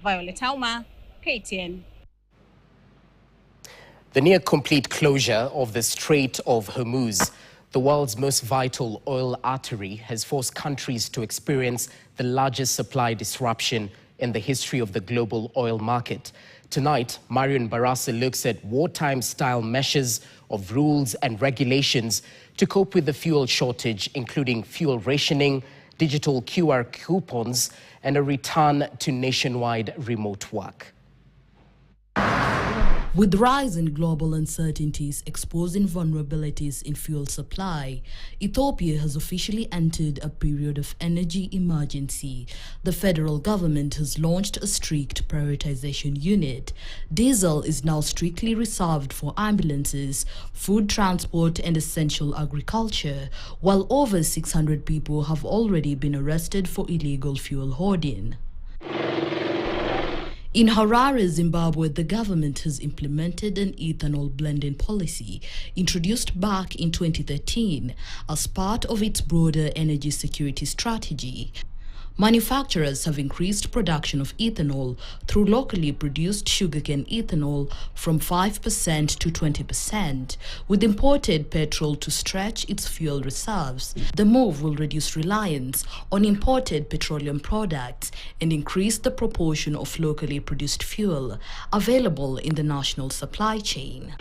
Violet Auma, KTN. The near-complete closure of the Strait of Hormuz, the world's most vital oil artery, has forced countries to experience the largest supply disruption in the history of the global oil market. Tonight, Marion Barasa looks at wartime-style measures of rules and regulations to cope with the fuel shortage, including fuel rationing, digital QR coupons, and a return to nationwide remote work. With rising global uncertainties exposing vulnerabilities in fuel supply, Ethiopia has officially entered a period of energy emergency. The federal government has launched a strict prioritization unit. Diesel is now strictly reserved for ambulances, food transport and essential agriculture, while over 600 people have already been arrested for illegal fuel hoarding. In Harare, Zimbabwe, the government has implemented an ethanol blending policy introduced back in 2013 as part of its broader energy security strategy. Manufacturers have increased production of ethanol through locally produced sugarcane ethanol from 5% to 20%, with imported petrol to stretch its fuel reserves. The move will reduce reliance on imported petroleum products and increase the proportion of locally produced fuel available in the national supply chain.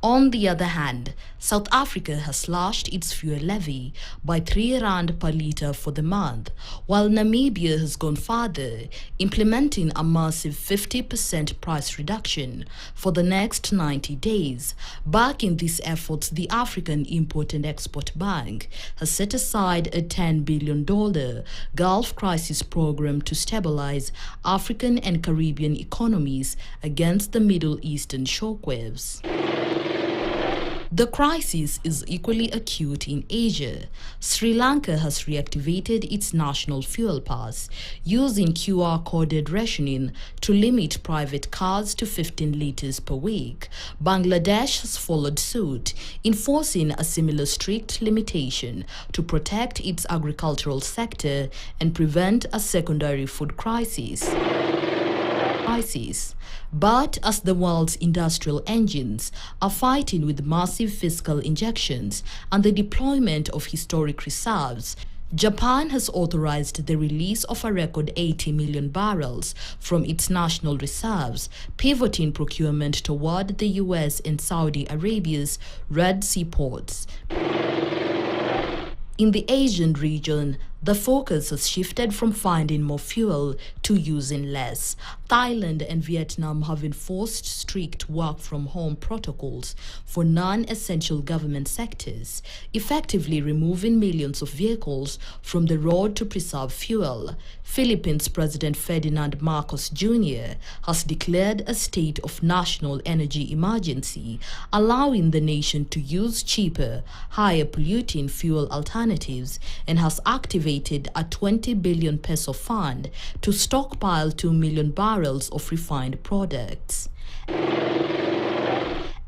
On the other hand, South Africa has slashed its fuel levy by 3 rand per litre for the month, while Namibia has gone further, implementing a massive 50% price reduction for the next 90 days. Backing these efforts, the African Import and Export Bank has set aside a $10 billion Gulf Crisis Program to stabilize African and Caribbean economies against the Middle Eastern shockwaves. The crisis is equally acute in Asia. Sri Lanka has reactivated its national fuel pass, using QR-coded rationing to limit private cars to 15 litres per week. Bangladesh has followed suit, enforcing a similar strict limitation to protect its agricultural sector and prevent a secondary food crisis. But as the world's industrial engines are fighting with massive fiscal injections and the deployment of historic reserves, Japan has authorized the release of a record 80 million barrels from its national reserves, pivoting procurement toward the US and Saudi Arabia's Red Sea ports. In the Asian region, the focus has shifted from finding more fuel to using less. Thailand and Vietnam have enforced strict work-from-home protocols for non-essential government sectors, effectively removing millions of vehicles from the road to preserve fuel. Philippines President Ferdinand Marcos Jr. has declared a state of national energy emergency, allowing the nation to use cheaper, higher polluting fuel alternatives, and has activated a 20 billion peso fund to stockpile 2 million barrels of refined products.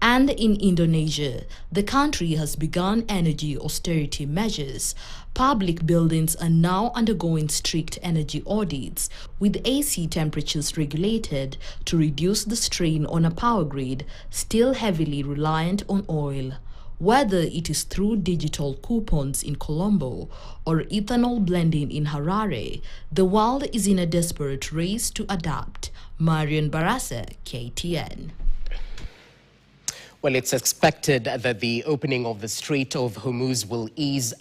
And in Indonesia, the country has begun energy austerity measures. Public buildings are now undergoing strict energy audits, with AC temperatures regulated to reduce the strain on a power grid still heavily reliant on oil. Whether it is through digital coupons in Colombo or ethanol blending in Harare, the world is in a desperate race to adapt. Marion Barasa, KTN. Well, it's expected that the opening of the Strait of Hormuz will ease